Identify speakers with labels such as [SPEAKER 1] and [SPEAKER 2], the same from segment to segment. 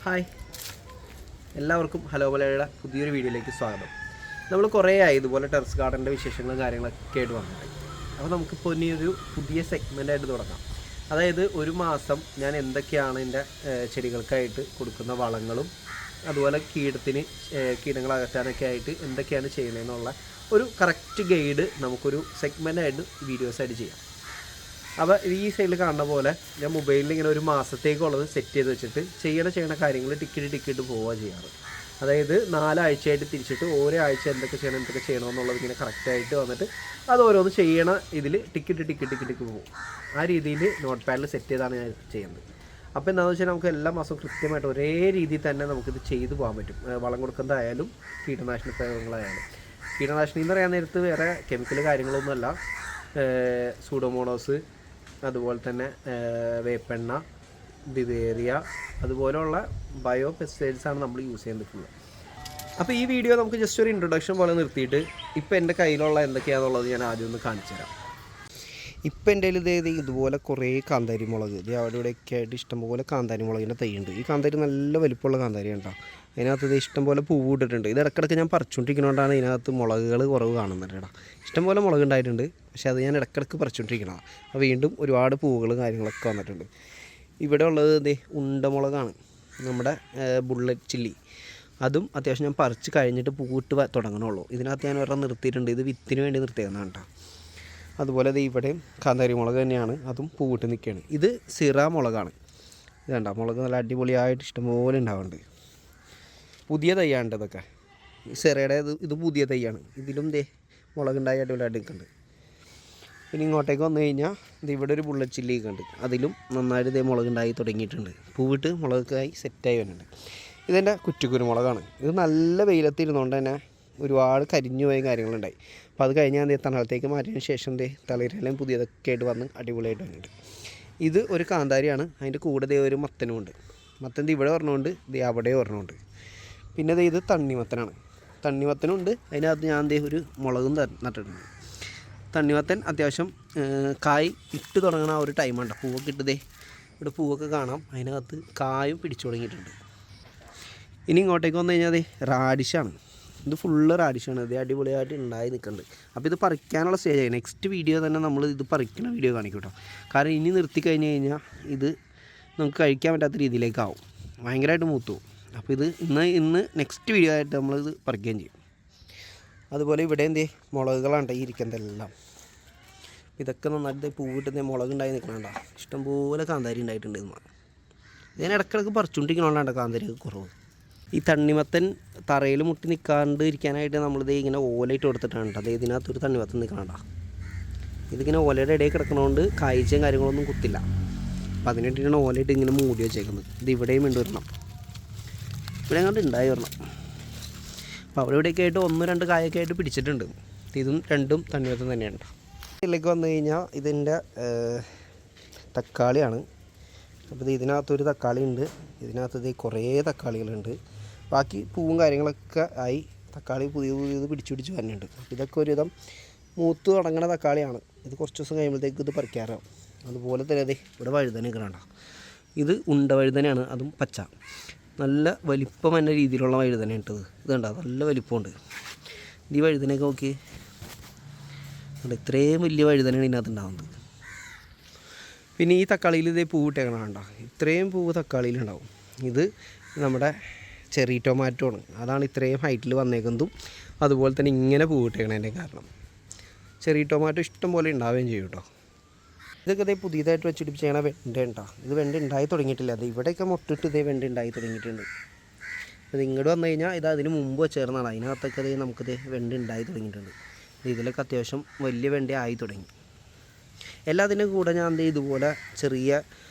[SPEAKER 1] Hi, എല്ലാവർക്കും hello മലയാളിയുടെ പുതിയൊരു വീഡിയോയിലേക്ക് സ്വാഗതം. നമ്മൾ കുറേ ആയി ഇതുപോലെ ടെറസ് ഗാർഡൻ്റെ വിശേഷങ്ങളും കാര്യങ്ങളൊക്കെ ആയിട്ട് വന്നിട്ട്. അപ്പോൾ നമുക്കിപ്പോൾ ഇനി ഒരു പുതിയ സെഗ്മെൻ്റായിട്ട് തുടങ്ങാം. അതായത് ഒരു മാസം ഞാൻ എന്തൊക്കെയാണ് എൻ്റെ ചെടികൾക്കായിട്ട് കൊടുക്കുന്ന വളങ്ങളും അതുപോലെ കീടങ്ങൾ അകറ്റാനൊക്കെ ആയിട്ട് എന്തൊക്കെയാണ് ചെയ്യുന്നതെന്നുള്ള ഒരു കറക്റ്റ് ഗൈഡ് നമുക്കൊരു സെഗ്മെൻ്റായിട്ട് വീഡിയോസായിട്ട് ചെയ്യാം. അപ്പോൾ ഈ സൈഡിൽ കാണുന്ന പോലെ ഞാൻ മൊബൈലിൽ ഇങ്ങനെ ഒരു മാസത്തേക്കുള്ളത് സെറ്റ് ചെയ്ത് വെച്ചിട്ട് ചെയ്യണ കാര്യങ്ങൾ ടിക്കറ്റ് പോവുക ചെയ്യാറ്. അതായത് 4 ആഴ്ചയായിട്ട് തിരിച്ചിട്ട് ഓരോ ആഴ്ച എന്തൊക്കെ ചെയ്യണമെന്നുള്ളത് ഇങ്ങനെ കറക്റ്റായിട്ട് വന്നിട്ട് അത് ഓരോന്ന് ചെയ്യണ ഇതിൽ ടിക്കറ്റ് പോകും. ആ രീതിയിൽ നോട്ട് പാഡിൽ സെറ്റ് ചെയ്താണ് ഞാൻ ചെയ്യുന്നത്. അപ്പോൾ എന്താണെന്ന് വെച്ചാൽ നമുക്ക് എല്ലാ മാസവും കൃത്യമായിട്ട് ഒരേ രീതിയിൽ തന്നെ നമുക്കിത് ചെയ്തു പോകാൻ പറ്റും. വളം കൊടുക്കുന്നതായാലും കീടനാശിനി പ്രയോഗങ്ങളായാലും. കീടനാശിനി എന്ന് പറയാൻ നേരത്ത് വേറെ കെമിക്കൽ കാര്യങ്ങളൊന്നുമല്ല. സൂഡോമോണോസ്, അതുപോലെ തന്നെ വേപ്പെണ്ണ, ബിവേറിയ, അതുപോലെയുള്ള ബയോ പെസ്റ്റിസൈഡ്സാണ് നമ്മൾ യൂസ് ചെയ്യുന്നത് ഫുള്ള്. അപ്പോൾ ഈ വീഡിയോ നമുക്ക് ജസ്റ്റ് ഒരു ഇൻട്രൊഡക്ഷൻ പോലെ നിർത്തിയിട്ട് ഇപ്പോൾ എൻ്റെ കയ്യിലുള്ള എന്തൊക്കെയാണെന്നുള്ളത് ഞാൻ ആദ്യം ഒന്ന് കാണിച്ചു തരാം. ഇപ്പം എൻ്റെ കയ്യിൽ ഇതുപോലെ കുറേ കാന്താരി മുളക്, ഇത് അവിടെ ഇവിടെയൊക്കെ ആയിട്ട് ഇഷ്ടംപോലെ കാന്താരി മുളകിൻ്റെ തൈയുണ്ട്. ഈ കാന്താരി നല്ല വലിപ്പമുള്ള കാന്താരി ഉണ്ടോ. അതിനകത്ത് ഇത് ഇഷ്ടംപോലെ പൂവ് ഇട്ടിട്ടുണ്ട്. ഇത് ഇടയ്ക്കിടയ്ക്ക് ഞാൻ പറിച്ചുകൊണ്ടിരിക്കുന്നതുകൊണ്ടാണ് ഇതിനകത്ത് മുളകുകൾ കുറവ് കാണുന്നുണ്ട്. ഇഷ്ടംപോലെ മുളക് ഉണ്ടായിട്ടുണ്ട്, പക്ഷേ അത് ഞാൻ ഇടയ്ക്കിടയ്ക്ക് പറിച്ചുകൊണ്ടിരിക്കുന്നതാണ്. അപ്പോൾ വീണ്ടും ഒരുപാട് പൂവുകളും കാര്യങ്ങളൊക്കെ വന്നിട്ടുണ്ട്. ഇവിടെ ഉള്ളത് ഉണ്ടമുളകാണ്, നമ്മുടെ ബുള്ളറ്റ് ചില്ലി. അതും അത്യാവശ്യം ഞാൻ പറിച്ച് കഴിഞ്ഞിട്ട് പൂവിട്ട് തുടങ്ങണുള്ളൂ. ഇതിനകത്ത് ഞാൻ ഒരെണ്ണം നിർത്തിയിട്ടുണ്ട്, ഇത് വിത്തിന് വേണ്ടി നിർത്തിയതാണ് കേട്ടോ. അതുപോലെ ഇവിടെയും കാന്താരി മുളക് തന്നെയാണ്, അതും പൂവിട്ട് നിൽക്കുകയാണ്. ഇത് സിറ മുളകാണ്. ഇത് കണ്ടോ, മുളക് നല്ല അടിപൊളിയായിട്ട് ഇഷ്ടംപോലെ ഉണ്ടാവുന്നുണ്ട്. പുതിയ തൈയാണ് ഇതൊക്കെ. ഈ സിറയുടെ ഇത് പുതിയ തൈയാണ്. ഇതിലും മുളകുണ്ടായി അടിപൊളിയായിട്ട് നിൽക്കുന്നുണ്ട്. പിന്നെ ഇങ്ങോട്ടേക്ക് വന്നു കഴിഞ്ഞാൽ ഇവിടെ ഒരു ബുള്ളറ്റ് ചില്ലിയൊക്കെ ഉണ്ട്. അതിലും നന്നായിട്ട് മുളകുണ്ടായി തുടങ്ങിയിട്ടുണ്ട്. പൂവിട്ട് മുളകായി സെറ്റായി വരുന്നുണ്ട്. ഇതെൻ്റെ കുറ്റിക്കുരുമുളകാണ്. ഇത് നല്ല വെയിലത്തിരുന്നുകൊണ്ട് തന്നെ ഒരുപാട് കരിഞ്ഞു പോയ കാര്യങ്ങളുണ്ടായി. അപ്പോൾ അത് കഴിഞ്ഞാൽ തണലത്തേക്ക് മാറ്റിയതിന് ശേഷം തളിരെല്ലാം പുതിയതൊക്കെ ആയിട്ട് വന്ന് അടിപൊളിയായിട്ട് വന്നിട്ടുണ്ട്. ഇത് ഒരു കാന്താരിയാണ്. അതിൻ്റെ കൂടെ ഒരു മത്തനുമുണ്ട്. മത്തൻ ഇവിടെ ഒരെണ്ണമുണ്ട്, അവിടെ ഒരെണ്ണമുണ്ട്. പിന്നെ ഇത് തണ്ണിമത്തനാണ്. തണ്ണിമത്തനുണ്ട്. അതിനകത്ത് ഞാൻ ഒരു മുളകും നട്ടിട്ടുണ്ട്. തണ്ണിമത്തൻ അത്യാവശ്യം കായ് ഇട്ട് തുടങ്ങണ ആ ഒരു ടൈമുണ്ട്. പൂവൊക്കെ ഇട്ട് ഇവിടെ പൂവൊക്കെ കാണാം. അതിനകത്ത് കായും പിടിച്ചു തുടങ്ങിയിട്ടുണ്ട്. ഇനി ഇങ്ങോട്ടേക്ക് വന്നു കഴിഞ്ഞാൽ റാഡിഷാണ്. ഇത് ഫുള്ള് റാഡിഷാണ്. ഇത് അടിപൊളിയായിട്ട് ഉണ്ടായി നിൽക്കുന്നുണ്ട്. അപ്പോൾ ഇത് പറിക്കാനുള്ള സ്റ്റേജായി. നെക്സ്റ്റ് വീഡിയോ തന്നെ നമ്മൾ ഇത് പറിക്കുന്ന വീഡിയോ കാണിക്കും കേട്ടോ. കാരണം ഇനി നിർത്തി കഴിഞ്ഞ് കഴിഞ്ഞാൽ ഇത് നമുക്ക് കഴിക്കാൻ പറ്റാത്ത രീതിയിലേക്കാവും, ഭയങ്കരമായിട്ട് മൂത്തു. അപ്പോൾ ഇത് ഇന്ന് നെക്സ്റ്റ് വീഡിയോ ആയിട്ട് നമ്മളിത് പറിക്കുകയും ചെയ്യും. അതുപോലെ ഇവിടെ മുളകുകളാണ് ഈ ഇരിക്കുന്നതെല്ലാം. ഇതൊക്കെ നന്നായിട്ട് പൂവിട്ട് മുളകുണ്ടായി നിൽക്കണണ്ട. ഇഷ്ടംപോലെ കാന്താരി ഉണ്ടായിട്ടുണ്ട്. ഞാൻ ഇടയ്ക്കിടയ്ക്ക് പറിച്ചുകൊണ്ടിരിക്കണോണ്ടാണ് കാന്താരിയൊക്കെ കുറവ്. ഈ തണ്ണിമത്തൻ തറയിൽ മുട്ടി നിൽക്കാണ്ട് ഇരിക്കാനായിട്ട് നമ്മളിത് ഇങ്ങനെ ഓലയിട്ട് കൊടുത്തിട്ടാണ്. അത് ഇതിനകത്തൊരു തണ്ണിമത്തൻ നിൽക്കണണ്ട. ഇതിങ്ങനെ ഓലയുടെ ഇടയിൽ കിടക്കണതുകൊണ്ട് കായ്ച്ചയും കാര്യങ്ങളൊന്നും കുത്തില്ല. അപ്പം അതിന് വേണ്ടിയിട്ടാണ് ഓലയിട്ട് ഇങ്ങനെ മൂടി വെച്ചേക്കുന്നത്. ഇത് ഇവിടെയും വേണ്ടി വരണം, ഇവിടെ അങ്ങോട്ട് ഉണ്ടായി വരണം. അപ്പോൾ അവിടെ ഇവിടെയൊക്കെ ആയിട്ട് 1-2 കായൊക്കെ ആയിട്ട് പിടിച്ചിട്ടുണ്ട്. ഇതും രണ്ടും തണ്ണിമത്തൻ തന്നെയാണ്. ഇതിലേക്ക് വന്നു കഴിഞ്ഞാൽ ഇതിൻ്റെ തക്കാളിയാണ്. അപ്പോൾ ഇതിനകത്തൊരു തക്കാളി ഉണ്ട്, ഇതിനകത്ത് കുറേ തക്കാളികളുണ്ട്. ബാക്കി പൂവും കാര്യങ്ങളൊക്കെ ആയി തക്കാളി പുതിയത് പിടിച്ചു വരുന്നുണ്ട്. ഇതൊക്കെ ഒരുവിധം മൂത്ത് തുടങ്ങുന്ന തക്കാളിയാണ്. ഇത് കുറച്ച് ദിവസം കഴിയുമ്പോഴത്തേക്ക് ഇത് പറിക്കാറാവും. അതുപോലെ തന്നെ ഇവിടെ വഴുതന കാണണ്ട. ഇത് ഉണ്ട വഴുതനയാണ്, അതും പച്ച. നല്ല വലിപ്പം തന്നെ രീതിയിലുള്ള വഴുതന ഇട്ടത്. ഇതുണ്ടോ, നല്ല വലിപ്പമുണ്ട്. ഈ വഴുതനയൊക്കെ നോക്കി, ഇത്രയും വലിയ വഴുതനയാണ് ഇതിനകത്ത് ഉണ്ടാകുന്നത്. പിന്നെ ഈ തക്കാളിയിൽ പൂവിട്ടേക്കണം കണ്ട, ഇത്രയും പൂവ് തക്കാളിയിലുണ്ടാവും. ഇത് നമ്മുടെ ചെറി ടൊമാറ്റോ ആണ്, അതാണ് ഇത്രയും ഹൈറ്റിൽ വന്നേക്കുന്നതും അതുപോലെ തന്നെ ഇങ്ങനെ പൂവിട്ടേക്കണതിൻ്റെ കാരണം. ചെറി ടൊമാറ്റോ ഇഷ്ടം പോലെ ഉണ്ടാവുകയും ചെയ്യും കേട്ടോ. ഇതൊക്കെ പുതിയതായിട്ട് വെച്ചിട്ട് ചെയ്യണ വെണ്ട ഉണ്ടോ. ഇത് വെണ്ട ഉണ്ടായി തുടങ്ങിയിട്ടില്ല. അത് ഇവിടെയൊക്കെ മുട്ടിട്ട് വെണ്ട ഉണ്ടായി തുടങ്ങിയിട്ടുണ്ട്. ഇത് ഇങ്ങോട്ട് വന്നു കഴിഞ്ഞാൽ ഇത് അതിന് മുമ്പ് വെച്ചേർന്നതാണ്. അതിനകത്തൊക്കെ നമുക്കിത് വെണ്ട ഉണ്ടായി തുടങ്ങിയിട്ടുണ്ട്. ഇതിലൊക്കെ അത്യാവശ്യം വലിയ വെണ്ട ആയി തുടങ്ങി. എല്ലാത്തിൻ്റെ കൂടെ ഞാൻ ഇതുപോലെ ചെറിയ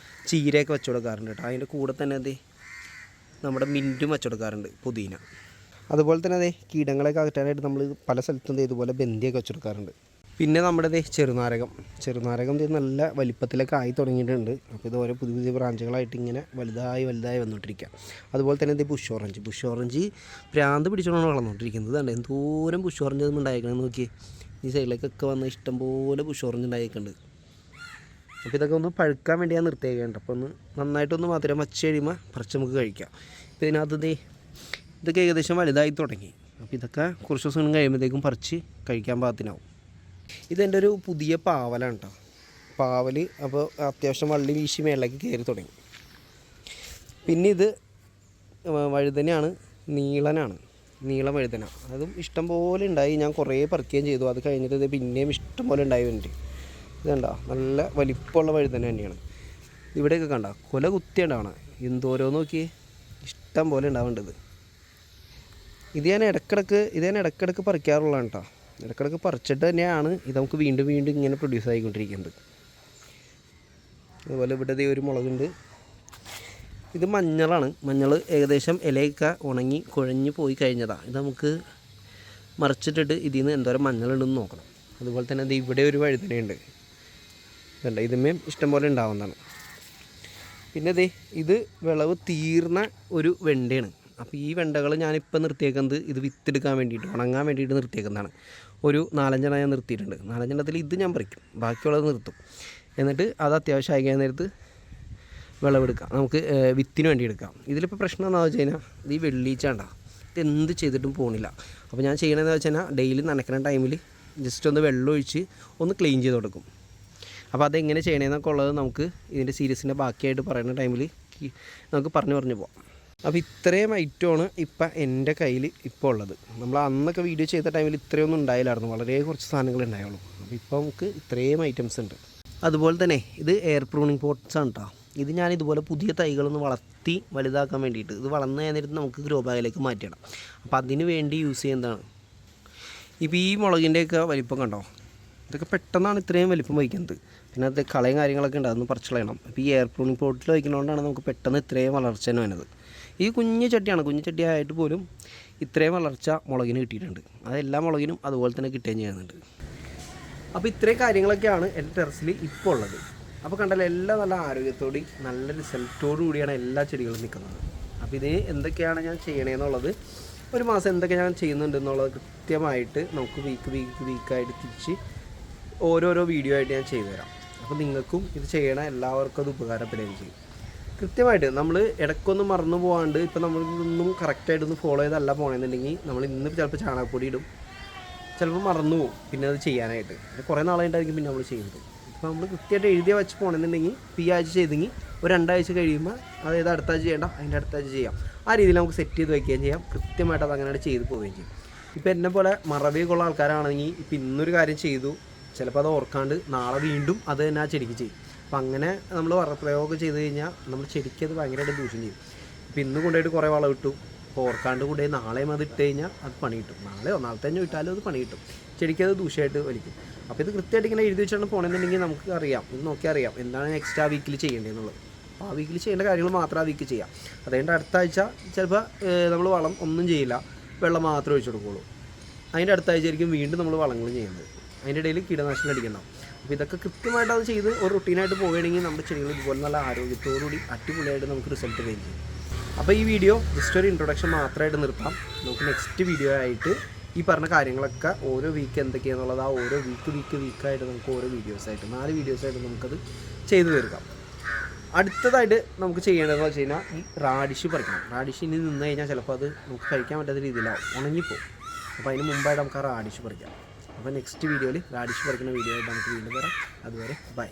[SPEAKER 1] ചീരയൊക്കെ വെച്ച് കൊടുക്കാറുണ്ട് കേട്ടോ. അതിൻ്റെ കൂടെ തന്നെ നമ്മുടെ മിൻറ്റും വെച്ച് കൊടുക്കാറുണ്ട്, പുതിന. അതുപോലെ തന്നെ കീടങ്ങളൊക്കെ അകറ്റാനായിട്ട് നമ്മൾ പല സ്ഥലത്തും ഇതുപോലെ ബന്ദിയൊക്കെ വെച്ച് കൊടുക്കാറുണ്ട്. പിന്നെ നമ്മുടെ ചെറുനാരകം നല്ല വലിപ്പത്തിലൊക്കെ ആയി തുടങ്ങിയിട്ടുണ്ട്. അപ്പോൾ ഇത് ഓരോ പുതിയ ബ്രാഞ്ചുകളായിട്ട് ഇങ്ങനെ വലുതായി വന്നുകൊണ്ടിരിക്കുക. അതുപോലെ തന്നെ ബുഷ് ഓറഞ്ച് പ്രാന്ത് പിടിച്ചുകൊണ്ടാണ് വളർന്നുകൊണ്ടിരിക്കുന്നത്. അതുകൊണ്ട് എന്തോരം ബുഷ് ഓറഞ്ച് ഉണ്ടായിരിക്കണമെന്ന് നോക്കി. ഈ സൈഡിലേക്കൊക്കെ വന്ന് ഇഷ്ടംപോലെ ബുഷ് ഓറഞ്ച് ഉണ്ടായിരിക്കുന്നുണ്ട്. അപ്പോൾ ഇതൊക്കെ ഒന്ന് പഴുക്കാൻ വേണ്ടി ഞാൻ നിർത്തിയേക്കുന്നുണ്ട്. അപ്പോൾ ഒന്ന് നന്നായിട്ടൊന്ന് മധുരം വച്ച് കഴിയുമ്പോൾ പറിച്ച് നമുക്ക് കഴിക്കാം. ഇപ്പോൾ ഇതിനകത്ത് ഇതൊക്കെ ഏകദേശം വലുതായി തുടങ്ങി. അപ്പോൾ ഇതൊക്കെ കുറച്ച് ദിവസം കഴിയുമ്പോഴത്തേക്കും പറിച്ച് കഴിക്കാൻ പാകത്തിനാവും. ഇതെൻ്റെ ഒരു പുതിയ പാവലാണ് കേട്ടോ. പാവൽ അപ്പോൾ അത്യാവശ്യം വള്ളി വീശി മേളിലേക്ക് കയറി തുടങ്ങി. പിന്നെ ഇത് വഴുതനയാണ്, നീളം വഴുതന. അതും ഇഷ്ടം പോലെ ഉണ്ടായി. ഞാൻ കുറേ പറിക്കുകയും ചെയ്തു. അത് കഴിഞ്ഞിട്ട് ഇത് പിന്നെയും ഇഷ്ടം പോലെ ഉണ്ടായി വരുന്നുണ്ട്. ഇതുണ്ടോ, നല്ല വലിപ്പമുള്ള വഴുതന തന്നെയാണ്. ഇവിടെയൊക്കെ കണ്ട കൊല കുത്തിയുണ്ടാവണ എന്തോരോ നോക്കിയേ, ഇഷ്ടം പോലെ ഉണ്ടാവേണ്ടത്. ഇത് ഞാൻ ഇടയ്ക്കിടയ്ക്ക് പറിക്കാറുള്ളതാണ് കേട്ടോ. ഇടയ്ക്കിടയ്ക്ക് പറിച്ചിട്ട് തന്നെയാണ് ഇത് നമുക്ക് വീണ്ടും ഇങ്ങനെ പ്രൊഡ്യൂസ് ആയിക്കൊണ്ടിരിക്കുന്നത്. അതുപോലെ ഇവിടെ ഒരു മുളകുണ്ട്. ഇത് മഞ്ഞളാണ്. മഞ്ഞൾ ഏകദേശം ഇലയൊക്കെ ഉണങ്ങി കുഴഞ്ഞ് പോയി കഴിഞ്ഞതാണ്. ഇത് നമുക്ക് മറിച്ചിട്ടിട്ട് ഇതിൽ നിന്ന് എന്തോരം മഞ്ഞളുണ്ടെന്ന് നോക്കണം. അതുപോലെ തന്നെ ഇത് ഇവിടെ ഒരു വഴുതനയുണ്ട്. ഇതുണ്ട്, ഇതുമേയും ഇഷ്ടംപോലെ ഉണ്ടാവുന്നതാണ്. പിന്നെ ഇത് വിളവ് തീർന്ന ഒരു വെണ്ടയാണ്. അപ്പോൾ ഈ വെണ്ടകൾ ഞാനിപ്പോൾ നിർത്തിയേക്കുന്നത് ഇത് വിത്തെടുക്കാൻ വേണ്ടിയിട്ട്, ഉണങ്ങാൻ വേണ്ടിയിട്ട് നിർത്തിയേക്കുന്നതാണ്. ഒരു 4-5 ഞാൻ നിർത്തിയിട്ടുണ്ട്. 4-5 ഇത് ഞാൻ പറിക്കും, ബാക്കിയുള്ളത് നിർത്തും. എന്നിട്ട് അത് അത്യാവശ്യം അയക്കാൻ നേരത്ത് വിളവെടുക്കാം, നമുക്ക് വിത്തിന് വേണ്ടി എടുക്കാം. ഇതിലിപ്പോൾ പ്രശ്നം എന്താണെന്ന് വെച്ച് കഴിഞ്ഞാൽ ഈ വെള്ളീച്ച ഉണ്ടാകും, ഇത് എന്ത് ചെയ്തിട്ടും പോണില്ല. അപ്പോൾ ഞാൻ ചെയ്യണമെന്ന് വെച്ച് കഴിഞ്ഞാൽ ഡെയിലി നനയ്ക്കുന്ന ടൈമിൽ ജസ്റ്റ് ഒന്ന് വെള്ളം ഒഴിച്ച് ഒന്ന് ക്ലീൻ ചെയ്ത് കൊടുക്കും. അപ്പോൾ അതെങ്ങനെ ചെയ്യണമെന്നൊക്കെ ഉള്ളത് നമുക്ക് ഇതിൻ്റെ സീരീസിൻ്റെ ബാക്കിയായിട്ട് പറയുന്ന ടൈമിൽ നമുക്ക് പറഞ്ഞു പോകാം. അപ്പോൾ ഇത്രയും ഐറ്റമാണ് ഇപ്പം എൻ്റെ കയ്യിൽ ഇപ്പോൾ ഉള്ളത്. നമ്മൾ അന്നൊക്കെ വീഡിയോ ചെയ്ത ടൈമിൽ ഇത്രയൊന്നും ഉണ്ടായില്ലായിരുന്നു, വളരെ കുറച്ച് സാധനങ്ങൾ ഉണ്ടായുള്ളൂ. അപ്പോൾ ഇപ്പോൾ നമുക്ക് ഇത്രയും ഐറ്റംസ് ഉണ്ട്. അതുപോലെ തന്നെ ഇത് എയർ പ്രൂണിങ് പോട്ട്സ് ആണ് കേട്ടോ. ഇത് ഞാൻ ഇതുപോലെ പുതിയ തൈകളൊന്ന് വളർത്തി വലുതാക്കാൻ വേണ്ടിയിട്ട്, ഇത് വളർന്നു കഴിഞ്ഞിട്ട് നമുക്ക് ഗ്രോ ബാഗിലേക്ക് മാറ്റിയിടാം. അപ്പോൾ അതിന് വേണ്ടി യൂസ് ചെയ്യുന്നതാണ്. ഇപ്പോൾ ഈ മുളകിൻ്റെയൊക്കെ വലിപ്പം കണ്ടോ, ഇതൊക്കെ പെട്ടെന്നാണ് ഇത്രയും വലിപ്പം വയ്ക്കുന്നത്. പിന്നെ അത് കളയും കാര്യങ്ങളൊക്കെ ഉണ്ട്, അതൊന്ന് പറിച്ച് കളയണം. അപ്പോൾ ഈ എയർ പ്രൂണിങ് പോട്ടിൽ വയ്ക്കുന്നതുകൊണ്ടാണ് നമുക്ക് പെട്ടെന്ന് ഇത്രയും വളർച്ച തന്നെ വരുന്നത്. ഈ കുഞ്ഞു ചട്ടി ആയിട്ട് പോലും ഇത്രയും വളർച്ച മുളകിന് കിട്ടിയിട്ടുണ്ട്. അതെല്ലാ മുളകിനും അതുപോലെ തന്നെ കിട്ടുകയും ചെയ്യുന്നുണ്ട്. അപ്പോൾ ഇത്രയും കാര്യങ്ങളൊക്കെയാണ് എൻ്റെ ടെറസിൽ ഇപ്പോൾ ഉള്ളത്. അപ്പോൾ കണ്ടല്ലോ, എല്ലാം നല്ല ആരോഗ്യത്തോടെ നല്ല റിസൾട്ടോടു കൂടിയാണ് എല്ലാ ചെടികളും നിൽക്കുന്നത്. അപ്പോൾ ഇത് എന്തൊക്കെയാണ് ഞാൻ ചെയ്യണേന്നുള്ളത്, ഒരു മാസം എന്തൊക്കെ ഞാൻ ചെയ്യുന്നുണ്ട് എന്നുള്ളത് കൃത്യമായിട്ട് നമുക്ക് വീക്കായിട്ട് തിരിച്ച് ഓരോരോ വീഡിയോ ആയിട്ട് ഞാൻ ചെയ്തു തരാം. അപ്പോൾ നിങ്ങൾക്കും ഇത് ചെയ്യണ എല്ലാവർക്കും അത് ഉപകാരപ്പെടുകയും ചെയ്യും. കൃത്യമായിട്ട് നമ്മൾ ഇടയ്ക്കൊന്നും മറന്നു പോകാണ്ട്, ഇപ്പോൾ നമ്മളിതൊന്നും കറക്റ്റായിട്ടൊന്ന് ഫോളോ ചെയ്തല്ല പോകണമെന്നുണ്ടെങ്കിൽ നമ്മൾ ഇന്ന് ചിലപ്പോൾ ചാണകപ്പൊടി ഇടും, ചിലപ്പോൾ മറന്നു പോകും പിന്നെ അത് ചെയ്യാനായിട്ട്. കുറേ നാളായിട്ടായിരിക്കും പിന്നെ നമ്മൾ ചെയ്യുന്നത്. ഇപ്പോൾ നമ്മൾ കൃത്യമായിട്ട് എഴുതിയ വെച്ച് പോകണമെന്നുണ്ടെങ്കിൽ ഈ ആഴ്ച ചെയ്തെങ്കിൽ ഒരു 2 ആഴ്ച കഴിയുമ്പോൾ അതായത് അടുത്ത ആഴ്ച ചെയ്യേണ്ട, അതിൻ്റെ അടുത്ത ആഴ്ച ചെയ്യാം. ആ രീതിയിൽ നമുക്ക് സെറ്റ് ചെയ്ത് വയ്ക്കുകയും ചെയ്യാം. കൃത്യമായിട്ട് അത് അങ്ങനെ ചെയ്ത് പോവുകയും ചെയ്യും. ഇപ്പോൾ എന്നെ പോലെ മറവിയൊക്കെ ഉള്ള ആൾക്കാരാണെങ്കിൽ ഇപ്പോൾ ഇന്നൊരു കാര്യം ചെയ്തു, ചിലപ്പോൾ അത് ഓർക്കാണ്ട് നാളെ വീണ്ടും അത് തന്നെ ആ ചെടിക്ക് ചെയ്യും. അപ്പോൾ അങ്ങനെ നമ്മൾ പ്രയോഗം ചെയ്ത് കഴിഞ്ഞാൽ നമ്മൾ ചെടിക്ക് അത് ഭയങ്കരമായിട്ട് ദൂഷ്യം ചെയ്യും. ഇപ്പോൾ ഇന്ന് കൊണ്ടുപോയിട്ട് കുറേ വളം ഇട്ടു, അപ്പോൾ ഓർക്കാണ്ട് കൊണ്ടുപോയി നാളെയും അത് ഇട്ട് കഴിഞ്ഞാൽ അത് പണി കിട്ടും. നാളെയോ നാളത്തെ തന്നെ ഇട്ടാലും അത് പണി കിട്ടും, ചെടിക്കത് ദൂഷ്യമായിട്ട് വലിക്കും. അപ്പോൾ ഇത് കൃത്യമായിട്ട് ഇങ്ങനെ എഴുതി വെച്ചാണ് പോകണമെന്നുണ്ടെങ്കിൽ നമുക്ക് അറിയാം, ഇത് നോക്കിയാൽ അറിയാം എന്താണ് നെക്സ്റ്റ് ആ വീക്കിൽ ചെയ്യേണ്ടതെന്നുള്ളത്. അപ്പോൾ ആ വീക്കിൽ ചെയ്യേണ്ട കാര്യങ്ങൾ മാത്രം ആ വീക്ക് ചെയ്യാം. അതുകൊണ്ട് അടുത്ത ആഴ്ച ചിലപ്പോൾ നമ്മൾ വളം ഒന്നും ചെയ്യില്ല, വെള്ളം മാത്രമേ ഒഴിച്ചു കൊടുക്കുകയുള്ളൂ. അതിൻ്റെ അടുത്ത ആഴ്ച ആയിരിക്കും വീണ്ടും നമ്മൾ വളങ്ങളും ചെയ്യുന്നത്. അതിൻ്റെ ഇടയിൽ കീടനാശിനി അടിക്കണം. അപ്പോൾ ഇതൊക്കെ കൃത്യമായിട്ട് അത് ചെയ്ത് ഒരു റുട്ടീനായിട്ട് പോവുകയാണെങ്കിൽ നമ്മുടെ ചെടികൾ ഇതുപോലെ നല്ല ആരോഗ്യത്തോടുകൂടി അടിപൊളിയായിട്ട് നമുക്ക് റിസൾട്ട് വരികയും ചെയ്യും. അപ്പോൾ ഈ വീഡിയോ ജസ്റ്റ് ഒരു ഇൻട്രൊഡക്ഷൻ മാത്രമായിട്ട് നിർത്താം. നമുക്ക് നെക്സ്റ്റ് വീഡിയോ ആയിട്ട് ഈ പറഞ്ഞ കാര്യങ്ങളൊക്കെ ഓരോ വീക്ക് എന്തൊക്കെയാണെന്നുള്ളത് ആ ഓരോ വീക്കായിട്ട് നമുക്ക് ഓരോ വീഡിയോസായിട്ട് 4 വീഡിയോസായിട്ട് നമുക്കത് ചെയ്തു തീർക്കാം. അടുത്തതായിട്ട് നമുക്ക് ചെയ്യേണ്ടതെന്ന് വെച്ച് കഴിഞ്ഞാൽ ഈ റാഡിഷ് പറിക്കണം. റാഡിഷ് ഇനി നിന്ന് കഴിഞ്ഞാൽ ചിലപ്പോൾ അത് നമുക്ക് കഴിക്കാൻ പറ്റാത്ത രീതിയിലാവും, ഉണങ്ങിപ്പോവും. അപ്പോൾ അതിന് മുമ്പായിട്ട് നമുക്ക് ആ റാഡിഷ് പറിക്കാം. അപ്പോൾ നെക്സ്റ്റ് വീഡിയോയിൽ റാഡിഷ് പറിക്കുന്ന വീഡിയോ ആയിട്ട് നമുക്ക് വീണ്ടും വരാം. അതുവരെ ബൈ.